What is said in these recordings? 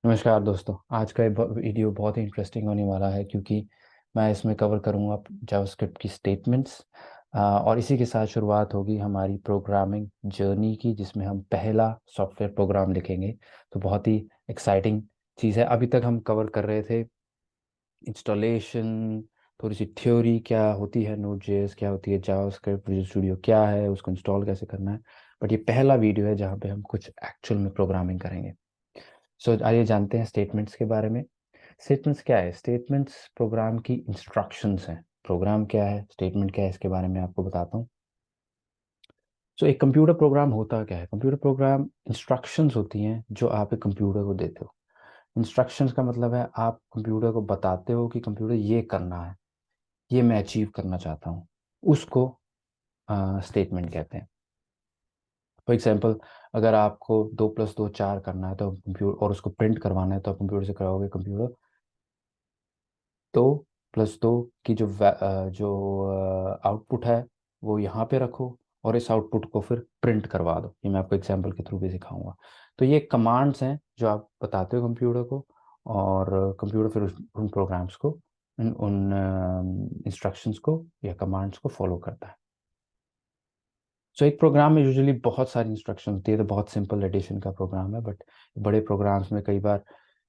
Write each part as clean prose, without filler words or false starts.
नमस्कार दोस्तों। आज का ये वीडियो बहुत ही इंटरेस्टिंग होने वाला है क्योंकि मैं इसमें कवर करूँगा जावास्क्रिप्ट की स्टेटमेंट्स और इसी के साथ शुरुआत होगी हमारी प्रोग्रामिंग जर्नी की, जिसमें हम पहला सॉफ्टवेयर प्रोग्राम लिखेंगे। तो बहुत ही एक्साइटिंग चीज़ है। अभी तक हम कवर कर रहे थे इंस्टॉलेशन, थोड़ी सी थ्योरी, क्या होती है नोड जेएस, क्या होती है जावास्क्रिप्ट, विजुअल स्टूडियो क्या है, उसको इंस्टॉल कैसे करना है। बट ये पहला वीडियो है जहाँ पे हम कुछ एक्चुअल में प्रोग्रामिंग करेंगे। आइए जानते हैं स्टेटमेंट्स के बारे में। स्टेटमेंट्स क्या है? स्टेटमेंट्स प्रोग्राम की इंस्ट्रक्शंस हैं। प्रोग्राम क्या है, स्टेटमेंट क्या है, इसके बारे में आपको बताता हूँ। एक कंप्यूटर प्रोग्राम होता क्या है? कंप्यूटर प्रोग्राम इंस्ट्रक्शंस होती हैं जो आप एक कंप्यूटर को देते हो। इंस्ट्रक्शंस का मतलब है आप कंप्यूटर को बताते हो कि कंप्यूटर ये करना है, ये मैं अचीव करना चाहता हूँ। उसको स्टेटमेंट कहते हैं। फॉर एग्जाम्पल, अगर आपको 2+2 4 करना है तो कंप्यूटर, और उसको प्रिंट करवाना है तो आप कंप्यूटर से कराओगे, कंप्यूटर 2+2 की जो आउटपुट है वो यहाँ पे रखो और इस आउटपुट को फिर प्रिंट करवा दो। ये मैं आपको एग्जांपल के थ्रू भी सिखाऊंगा। तो ये कमांड्स हैं जो आप बताते हो कंप्यूटर को, और कंप्यूटर फिर उन प्रोग्राम्स को, उन इंस्ट्रक्शंस को या कमांड्स को फॉलो करता है। एक प्रोग्राम में यूजुअली बहुत सारी इंस्ट्रक्शन होती है। तो बहुत सिंपल एडिशन का प्रोग्राम है, बट बड़े प्रोग्राम्स में कई बार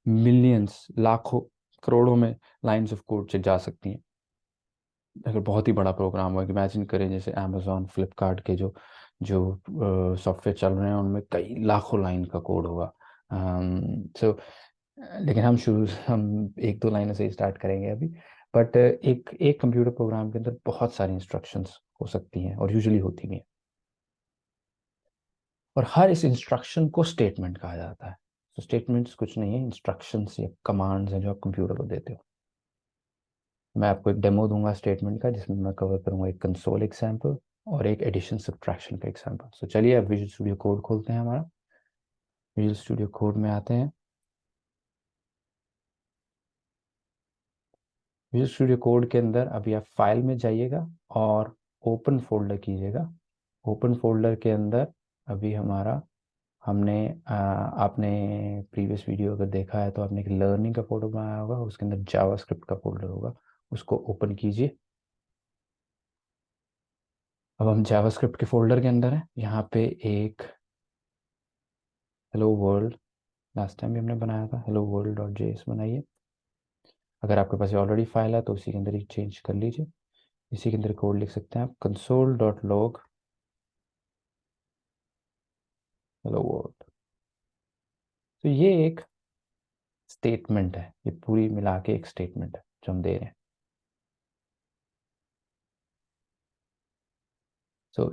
मिलियंस, लाखों, करोड़ों में लाइंस ऑफ कोड से जा सकती हैं। अगर बहुत ही बड़ा प्रोग्राम हो, इमेजिन करें जैसे अमेजोन, फ्लिपकार्ट के जो जो सॉफ्टवेयर चल रहे हैं उनमें कई लाखों लाइन का कोड होगा। सो लेकिन हम एक दो लाइनों से स्टार्ट करेंगे अभी। बट एक एक कंप्यूटर प्रोग्राम के अंदर बहुत सारी इंस्ट्रक्शंस हो सकती हैं और यूजुअली होती भी हैं, और हर इस इंस्ट्रक्शन को स्टेटमेंट कहा जाता है। तो स्टेटमेंट्स कुछ नहीं है, इंस्ट्रक्शंस या कमांड्स हैं जो आप कंप्यूटर को देते हो। मैं आपको एक डेमो दूंगा स्टेटमेंट का, जिसमें मैं कवर करूंगा एक कंसोल एग्जांपल और एक एडिशन सब्ट्रैक्शन का एग्जांपल। चलिए अब विजुअल स्टूडियो कोड खोलते हैं। हमारा विजुअल स्टूडियो कोड में आते हैं। विजुअल स्टूडियो कोड के अंदर अभी आप फाइल में जाइएगा और ओपन फोल्डर कीजिएगा। ओपन फोल्डर के अंदर अभी हमारा, हमने आपने प्रीवियस वीडियो अगर देखा है तो आपने एक लर्निंग का फोल्डर बनाया होगा, उसके अंदर जावास्क्रिप्ट का फोल्डर होगा, उसको ओपन कीजिए। अब हम जावास्क्रिप्ट के फोल्डर के अंदर हैं। यहाँ पे एक हेलो वर्ल्ड, लास्ट टाइम भी हमने बनाया था, हेलो वर्ल्ड डॉट जेएस बनाइए। अगर आपके पास ऑलरेडी फाइल है तो उसी के अंदर ही चेंज कर लीजिए। इसी के अंदर कोड लिख सकते हैं आप, console dot log hello world. तो ये एक स्टेटमेंट है, ये पूरी मिला के एक स्टेटमेंट है जो हम दे रहे हैं।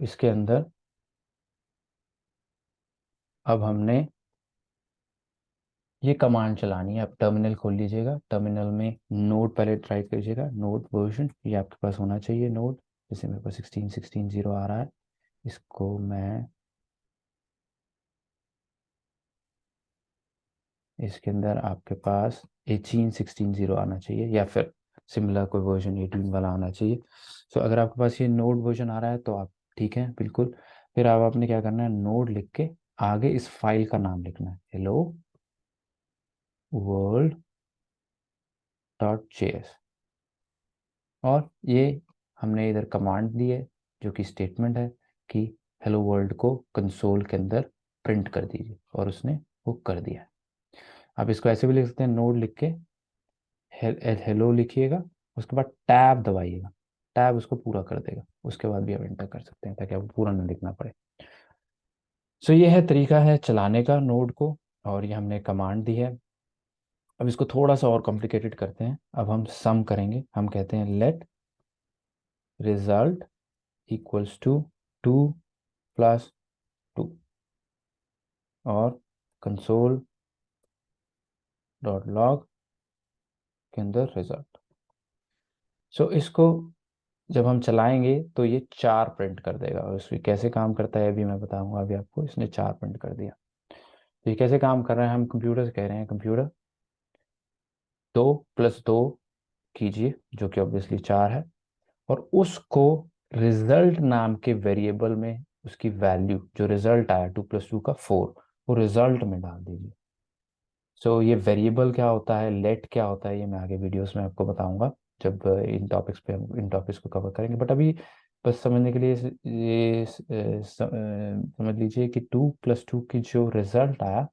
इसके अंदर अब हमने ये कमांड चलानी है। आप टर्मिनल खोल लीजिएगा। टर्मिनल में नोड पहले ट्राई कीजिएगा, नोड वर्जन ये आपके पास होना चाहिए। नोड जैसे मेरे पास 16.16.0 आ रहा है, इसको मैं इसके अंदर आपके पास 18.16.0 आना चाहिए, या फिर सिमिलर कोई वर्जन 18 वाला आना चाहिए। अगर आपके पास ये नोड वर्जन आ रहा है तो आप ठीक है बिल्कुल। फिर अब आपने क्या करना है, नोड लिख के आगे इस फाइल का नाम लिखना है, हेलो वर्ल्ड डॉट जेएस। और ये हमने इधर कमांड दी है जो कि स्टेटमेंट है कि हेलो वर्ल्ड को कंसोल के अंदर प्रिंट कर दीजिए, और उसने वो कर दिया है। आप इसको ऐसे भी लिख सकते हैं, नोड लिख के हेलो लिखिएगा, उसके बाद टैब दबाइएगा, टैब उसको पूरा कर देगा। उसके बाद भी आप एंटर कर सकते हैं ताकि आपको पूरा ना लिखना पड़े। ये है तरीका है चलाने का नोड को, और ये हमने कमांड दी है। अब इसको थोड़ा सा और कॉम्प्लिकेटेड करते हैं। अब हम सम करेंगे। हम कहते हैं लेट रिजल्ट इक्वल्स टू 2+2, और कंसोल डॉट लॉग के अंदर रिजल्ट। इसको जब हम चलाएंगे तो ये 4 प्रिंट कर देगा, और इसमें कैसे काम करता है अभी मैं बताऊंगा अभी आपको। इसने 4 प्रिंट कर दिया। ये कैसे काम कर रहा है, हम कंप्यूटर से कह रहे हैं कंप्यूटर 2+2 कीजिए, जो कि ऑब्वियसली 4 है, और उसको रिजल्ट नाम के वेरिएबल में उसकी वैल्यू जो रिजल्ट आया 2+2 का 4, वो रिजल्ट में डाल दीजिए। सो ये वेरिएबल क्या होता है, लेट क्या होता है, ये मैं आगे वीडियोस में आपको बताऊंगा जब इन टॉपिक्स पे हम इन टॉपिक्स को कवर करेंगे। बट अभी बस समझने के लिए ये समझ लीजिए कि 2 + 2 की जो रिजल्ट आया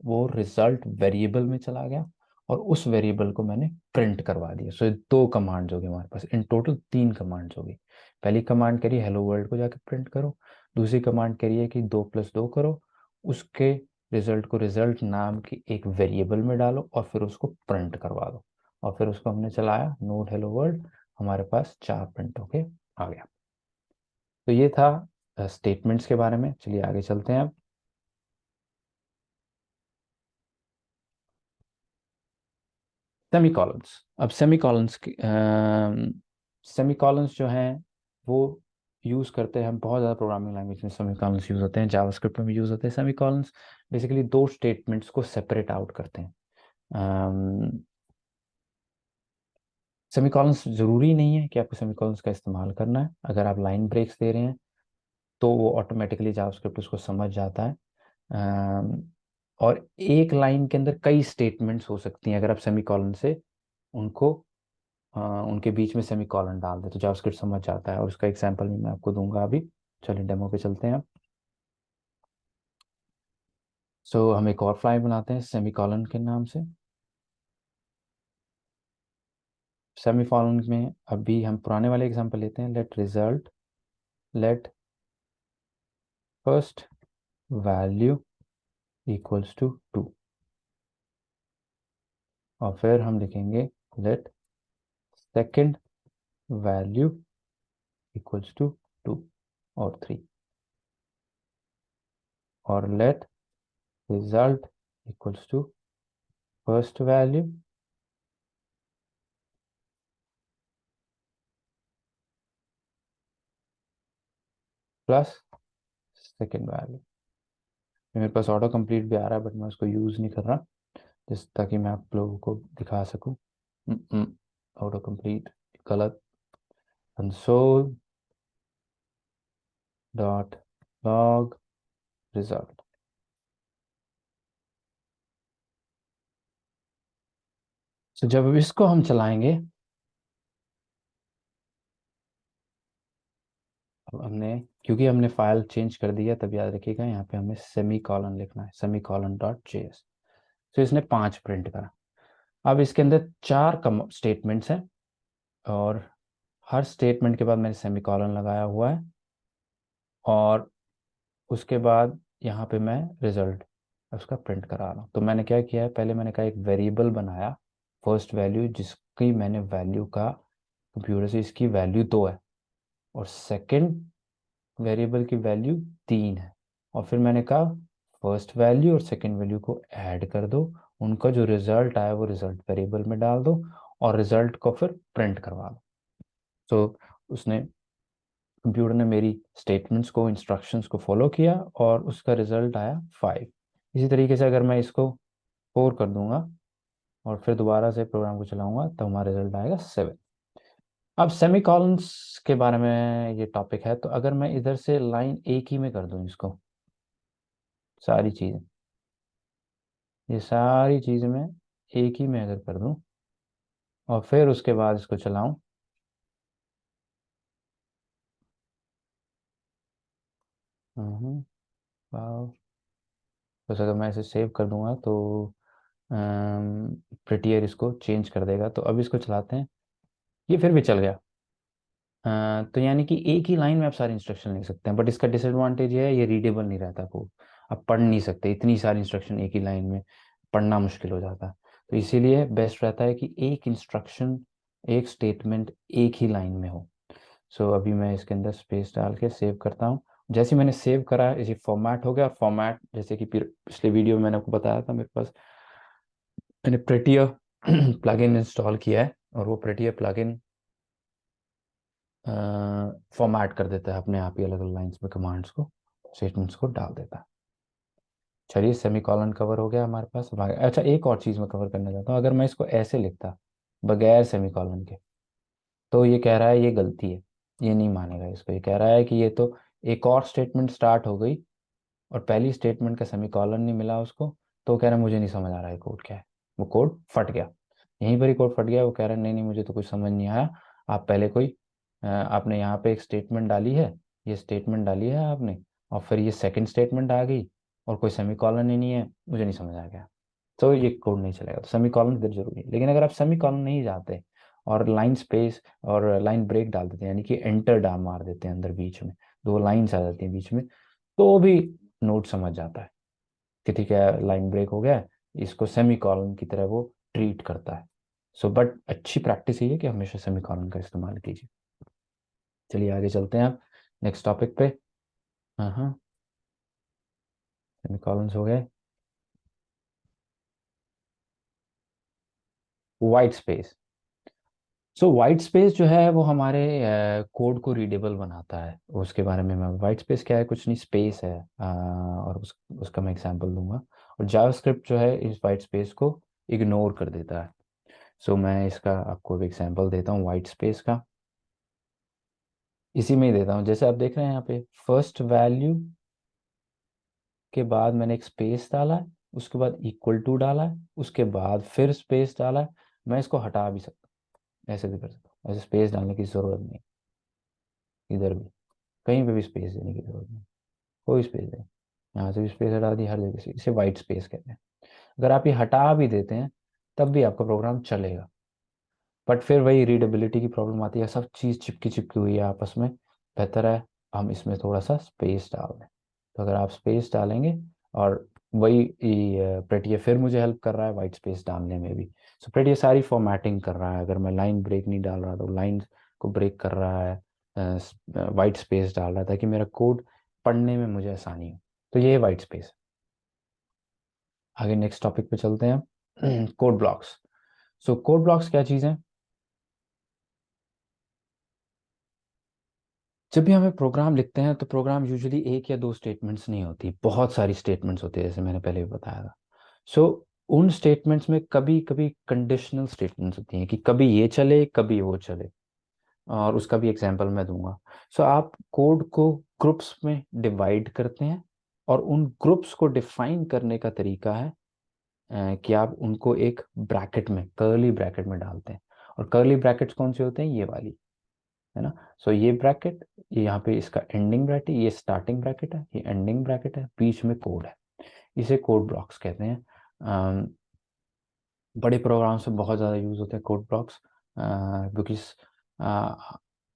वो रिजल्ट वेरिएबल में चला गया और उस वेरिएबल को मैंने प्रिंट करवा दिया। सो 2 कमांड्स हो गई हमारे पास, इन टोटल 3 कमांड्स हो गई। पहली कमांड कह रही है हेलो वर्ल्ड को जाके प्रिंट करो, दूसरी कमांड कह रही है कि 2 + 2 करो, उसके रिजल्ट को रिजल्ट नाम की एक वेरिएबल में डालो और फिर उसको प्रिंट करवा दो। और फिर उसको हमने चलाया नोट हेलो वर्ल्ड, हमारे पास 4 प्रिंट होके आ गया। तो ये था स्टेटमेंट्स के बारे में। चलिए आगे चलते हैं अब। सेमीकॉलन्स। अब सेमीकॉलन्स जो हैं वो यूज़ करते हैं हम बहुत ज़्यादा, प्रोग्रामिंग लैंग्वेज में सेमीकॉलन्स यूज़ होते हैं, जावास्क्रिप्ट में भी यूज़ होते हैं। सेमीकॉलन्स बेसिकली 2 स्टेटमेंट्स को सेपरेट आउट करते हैं। सेमीकॉलन्स ज़रूरी नहीं है कि आपको सेमीकॉलन्स का इस्तेमाल करना है। अगर आप लाइन ब्रेक्स दे रहे हैं तो वो ऑटोमेटिकली जावास्क्रिप्ट उसको समझ जाता है। अम, और एक लाइन के अंदर कई स्टेटमेंट्स हो सकती हैं, अगर आप सेमीकॉलन से उनको उनके बीच में सेमी कॉलन डाल दे तो जावास्क्रिप्ट समझ जाता है। और उसका एग्जांपल भी मैं आपको दूंगा अभी। चलिए डेमो पे चलते हैं। सो हम एक और फ्लाई बनाते हैं सेमी कॉलन के नाम से। सेमी कॉलन में अभी हम पुराने वाले एग्जांपल लेते हैं, let first value equals to 2, और फिर हम लिखेंगे let second value equals to 2 और 3, और let result equals to first value plus second value. मेरे पास ऑटो कंप्लीट भी आ रहा है बट मैं उसको यूज़ नहीं कर रहा, जिस ताकि मैं आप लोगों को दिखा सकूं। ऑटो कंप्लीट गलत। Console dot log result. तो जब इसको हम चलाएंगे, अब हमने क्योंकि हमने फाइल चेंज कर दिया, तब याद रखिएगा यहाँ पे हमें सेमी कॉलन लिखना है, सेमी कॉलन डॉट जेएस। तो इसने 5 प्रिंट करा। अब इसके अंदर 4 स्टेटमेंट्स हैं और हर स्टेटमेंट के बाद मैंने सेमी कॉलन लगाया हुआ है, और उसके बाद यहाँ पे मैं रिजल्ट उसका प्रिंट करा रहा हूँ। तो मैंने क्या किया है, पहले मैंने कहा एक वेरिएबल बनाया फर्स्ट वैल्यू, जिसकी मैंने वैल्यू का कंप्यूटर से इसकी वैल्यू 2 है, और सेकंड वेरिएबल की वैल्यू 3 है। और फिर मैंने कहा फर्स्ट वैल्यू और सेकंड वैल्यू को ऐड कर दो, उनका जो रिजल्ट आया वो रिजल्ट वेरिएबल में डाल दो और रिजल्ट को फिर प्रिंट करवा दो। तो उसने कंप्यूटर ने मेरी स्टेटमेंट्स को, इंस्ट्रक्शंस को फॉलो किया और उसका रिजल्ट आया 5। इसी तरीके से अगर मैं इसको 4 कर दूंगा और फिर दोबारा से प्रोग्राम को चलाऊंगा तो हमारा रिजल्ट आएगा 7। अब सेमीकॉलन्स के बारे में ये टॉपिक है, तो अगर मैं इधर से लाइन एक ही में कर दूं इसको, सारी चीज़ें, ये सारी चीज़ें मैं एक ही में अगर कर दूं और फिर उसके बाद इसको चलाऊं, हम्म, वाव। बस अगर मैं इसे सेव कर दूंगा तो प्रिटियर इसको चेंज कर देगा। तो अब इसको चलाते हैं, ये फिर भी चल गया। तो यानी कि एक ही लाइन में आप सारे इंस्ट्रक्शन लिख सकते हैं, बट इसका डिसएडवांटेज ये है, ये रीडेबल नहीं रहता कोड। आप पढ़ नहीं सकते इतनी सारी इंस्ट्रक्शन एक ही लाइन में, पढ़ना मुश्किल हो जाता है। तो इसीलिए बेस्ट रहता है कि एक इंस्ट्रक्शन, एक स्टेटमेंट एक ही लाइन में हो। सो अभी मैं इसके अंदर स्पेस डाल के सेव करता हूँ। जैसे ही मैंने सेव करा इसे फॉर्मेट हो गया, और फॉर्मेट जैसे कि पिछले वीडियो में मैंने आपको बताया था, मेरे पास मैंने प्रेटियर प्लगइन इंस्टॉल किया है, और वो प्रेटियर प्लगइन फॉर्मेट कर देता है अपने आप ही, अलग अलग लाइंस में कमांड्स को, स्टेटमेंट्स को डाल देता है। चलिए सेमी कॉलन कवर हो गया हमारे पास। अच्छा एक और चीज़ मैं कवर करना चाहता हूँ, अगर मैं इसको ऐसे लिखता बगैर सेमी कॉलन के, तो ये कह रहा है ये गलती है, ये नहीं मानेगा इसको। ये कह रहा है कि ये तो एक और स्टेटमेंट स्टार्ट हो गई और पहली स्टेटमेंट का सेमी कॉलन नहीं मिला उसको, तो वो कह रहा है मुझे नहीं समझ आ रहा है कोड क्या है, वो कोड फट गया, यहीं पर ही कोड फट गया। वो कह रहा है नहीं नहीं मुझे तो कुछ समझ नहीं आया, आप पहले कोई आपने यहाँ पे एक स्टेटमेंट डाली है, ये स्टेटमेंट डाली है आपने, और फिर ये सेकंड स्टेटमेंट आ गई और कोई सेमी कॉलन ही नहीं है, मुझे नहीं समझ आ गया, तो ये कोड नहीं चलेगा। तो सेमी कॉलन फिर जरूरी है। लेकिन अगर आप सेमी कॉलन नहीं जाते और लाइन स्पेस और लाइन ब्रेक डाल देते हैं, यानी कि एंटर डाल मार देते हैं अंदर बीच में, दो लाइन्स आ जाती हैं बीच में, तो भी नोट समझ जाता है कि ठीक है लाइन ब्रेक हो गया है, इसको सेमी कॉलन की तरह वो ट्रीट करता है। सो बट अच्छी प्रैक्टिस ये है कि हमेशा सेमी कॉलन का इस्तेमाल कीजिए। चलिए आगे चलते हैं आप नेक्स्ट टॉपिक पे। हाँ हाँ, सेमी कॉलन्स हो गए। White space. So white space जो है वो हमारे कोड को रीडेबल बनाता है, उसके बारे में मैं, वाइट स्पेस क्या है, कुछ नहीं स्पेस है, और उसका मैं एग्जांपल दूंगा। और जावास्क्रिप्ट जो है इस वाइट स्पेस को इग्नोर कर देता है। सो मैं इसका आपको एक एग्जांपल देता हूँ वाइट स्पेस का, इसी में ही देता हूँ। जैसे आप देख रहे हैं यहाँ पे फर्स्ट वैल्यू के बाद मैंने एक स्पेस डाला है, उसके बाद इक्वल टू डाला है, उसके बाद फिर स्पेस डाला है। मैं इसको हटा भी सकता हूँ, ऐसे भी कर सकता हूँ, ऐसे स्पेस डालने की जरूरत नहीं, इधर भी कहीं पे भी स्पेस देने की जरूरत नहीं, कोई स्पेस नहीं। यहाँ से भी स्पेस हटा दी, हर जगह से, इसे वाइट स्पेस कहते हैं। अगर आप ये हटा भी देते हैं तब भी आपका प्रोग्राम चलेगा, बट फिर वही रीडेबिलिटी की प्रॉब्लम आती है, सब चीज़ चिपकी चिपकी हुई है आपस में, बेहतर है हम इसमें थोड़ा सा स्पेस डाल दें। तो अगर आप स्पेस डालेंगे, और वही प्रेटिया फिर मुझे हेल्प कर रहा है वाइट स्पेस डालने में भी। सो प्रेटिया सारी फॉर्मेटिंग कर रहा है, अगर मैं लाइन ब्रेक नहीं डाल रहा तो लाइन को ब्रेक कर रहा है, वाइट स्पेस डाल रहा है ताकि मेरा कोड पढ़ने में मुझे आसानी हो। तो ये है वाइट स्पेस। आगे नेक्स्ट टॉपिक पे चलते हैं code blocks. So code blocks क्या चीज़ है? जब भी हमें प्रोग्राम लिखते हैं तो प्रोग्राम यूजुअली एक या दो स्टेटमेंट्स नहीं होती, बहुत सारी स्टेटमेंट्स होती है, जैसे मैंने पहले भी बताया था। सो उन स्टेटमेंट्स में कभी कभी कंडीशनल स्टेटमेंट्स होती हैं कि कभी ये चले कभी वो चले, और उसका भी एग्जांपल मैं दूंगा। सो आप कोड को ग्रुप्स में डिवाइड करते हैं, और उन ग्रुप्स को डिफाइन करने का तरीका है कि आप उनको एक ब्रैकेट में, कर्ली ब्रैकेट में डालते हैं। और कर्ली ब्रैकेट्स कौन से होते हैं? ये वाली, है ना। सो ये ब्रैकेट, ये यहाँ पे इसका एंडिंग ब्रैकेट, ये स्टार्टिंग ब्रैकेट है, ये एंडिंग ब्रैकेट है, बीच में कोड है, इसे कोड ब्लॉक्स कहते हैं। बड़े प्रोग्राम्स में बहुत ज़्यादा यूज़ होते हैं कोड ब्लॉक्स, क्योंकि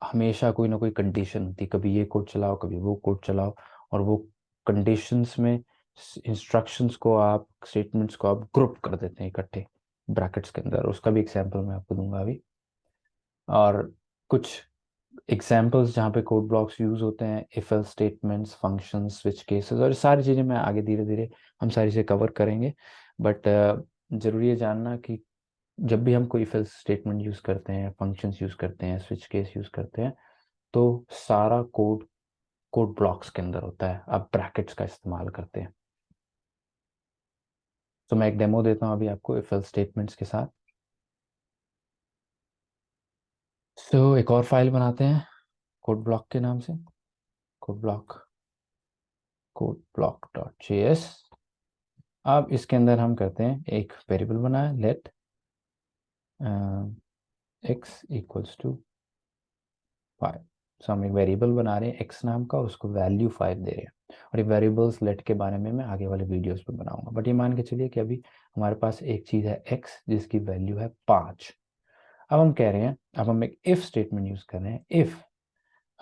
हमेशा कोई ना कोई कंडीशन होती है, कभी ये कोड चलाओ कभी वो कोड चलाओ, और वो कंडीशंस में इंस्ट्रक्शंस को आप, स्टेटमेंट्स को आप ग्रुप कर देते हैं इकट्ठे ब्रैकेट्स के अंदर। उसका भी एग्जांपल मैं आपको दूंगा अभी। और कुछ एग्जाम्पल्स जहाँ पे कोड ब्लॉक्स यूज होते हैं, if else statements, functions, switch cases, और सारी चीज़ें मैं आगे धीरे धीरे हम सारी से कवर करेंगे। बट ज़रूरी है जानना कि जब भी हम कोई इफ एल्स स्टेटमेंट यूज़ करते हैं, फंक्शंस यूज़ करते हैं, स्विच केस यूज़ करते हैं, तो सारा कोड कोड ब्लॉक्स के अंदर होता है, आप ब्रैकेट्स का इस्तेमाल करते हैं। तो मैं एक डेमो देता हूँ अभी आपको इफ एल्स स्टेटमेंट्स के साथ। एक और फाइल बनाते हैं कोड ब्लॉक के नाम से, code block, code block dot JS. अब इसके अंदर हम करते हैं एक वेरिएबल बनाए, लेट एक्स इक्वल्स टू 5। सो हम एक वेरिएबल बना रहे हैं एक्स नाम का, उसको वैल्यू 5 दे रहे हैं। और ये वेरिएबल्स लेट के बारे में मैं आगे वाले वीडियोस पे बनाऊंगा, बट ये मान के चलिए कि अभी हमारे पास एक चीज़ है एक्स जिसकी वैल्यू है 5। अब हम कह रहे हैं, अब हम एक इफ स्टेटमेंट यूज कर रहे हैं। इफ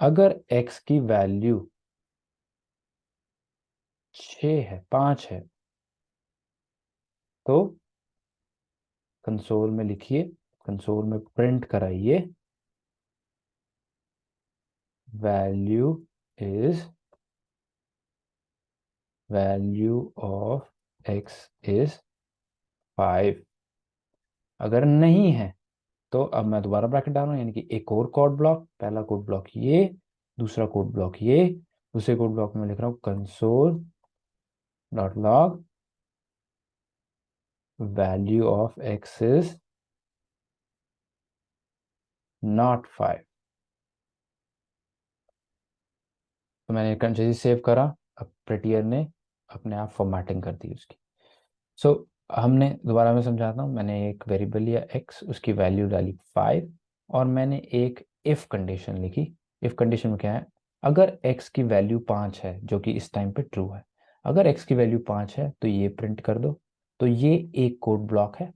अगर एक्स की वैल्यू 6 है, 5 है, तो कंसोल में लिखिए, कंसोल में प्रिंट कराइए, value is, value of x is 5। अगर नहीं है तो अब मैं दोबारा ब्रैकेट डाल रहा हूँ, यानी कि एक और कोड ब्लॉक, पहला कोड ब्लॉक ये, दूसरा कोड ब्लॉक ये, दूसरे कोड ब्लॉक में लिख रहा हूँ console dot log value of x is not 5। तो मैंने जैसे सेव करा, अब प्रेटियर ने अपने आप फॉर्मेटिंग कर दी उसकी। सो हमने, दोबारा मैं समझाता हूँ, मैंने एक वेरिएबल लिया x, उसकी वैल्यू डाली 5, और मैंने एक इफ कंडीशन लिखी। इफ कंडीशन में क्या है, अगर x की वैल्यू 5 है, जो कि इस टाइम पे ट्रू है, अगर x की वैल्यू 5 है तो ये प्रिंट कर दो। तो ये एक कोड ब्लॉक है,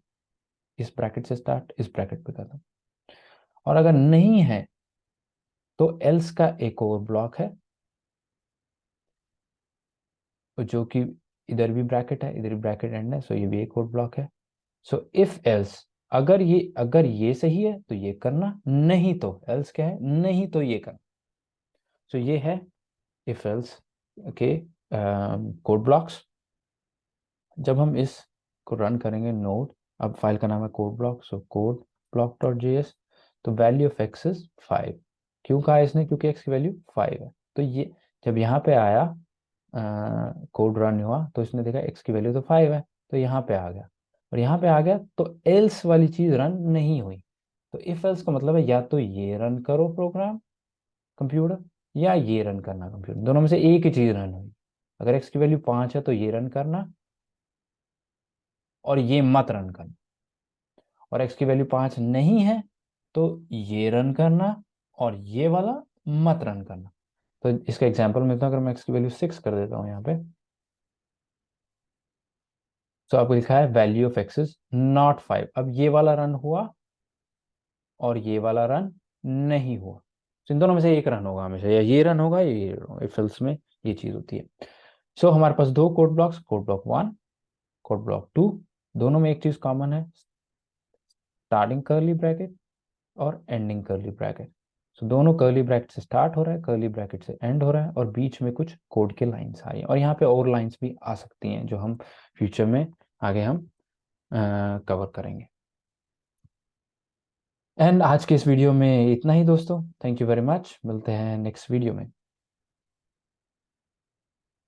इस ब्रैकेट से स्टार्ट, इस ब्रैकेट पे खत्म। और अगर नहीं है तो एल्स का एक और ब्लॉक है, जो कि इधर भी ब्रैकेट है, इधर भी ब्रैकेट एंड है, सो ये भी एक और ब्लॉक है। सो इफ एल्स, अगर ये सही है तो ये करना, नहीं तो एल्स क्या है, नहीं तो ये करना। सो ये है इफ एल्स के कोड ब्लॉक्स। जब हम इस को रन करेंगे नोड, अब फाइल का नाम है code block, so code block dot JS. तो वैल्यू ऑफ एक्स इज 5। क्यों कहा इसने, क्योंकि एक्स की वैल्यू 5 है। तो ये जब यहाँ पे आया, कोड रन हुआ, तो इसने देखा एक्स की वैल्यू तो 5 है, तो यहाँ पे आ गया। और यहाँ पे आ गया तो एल्स वाली चीज रन नहीं हुई। तो इफ एल्स का मतलब है या तो ये रन करो प्रोग्राम कंप्यूटर, या ये रन करना कंप्यूटर, दोनों में से एक ही चीज रन हुई। अगर एक्स की वैल्यू 5 है तो ये रन करना, और ये मत रन करना। और एक्स की वैल्यू 5 नहीं है तो ये रन करना, और ये वाला मत रन करना। तो इसका एग्जांपल मिलता है, अगर मैं एक्स की वैल्यू 6 कर देता हूँ यहाँ पे, तो आपको लिखा है value of x is not 5। अब ये वाला रन हुआ और ये वाला रन नहीं हुआ, तो इन दोनों में से एक रन होगा हमेशा, या ये रन होगा या ये रन होगा। इफ एल्स में ये चीज होती है। सो हमारे पास दो code blocks, code block 1, code block 2, दोनों में एक चीज कॉमन है, स्टार्टिंग कर्ली ब्रैकेट और एंडिंग कर्ली ब्रैकेट। सो दोनों कर्ली ब्रैकेट से स्टार्ट हो रहा है, कर्ली ब्रैकेट से एंड हो रहा है, और बीच में कुछ कोड के लाइंस आई हैं, और यहाँ पे और लाइंस भी आ सकती हैं, जो हम फ्यूचर में आगे हम कवर करेंगे। एंड आज के इस वीडियो में इतना ही दोस्तों, थैंक यू वेरी मच, मिलते हैं नेक्स्ट वीडियो में।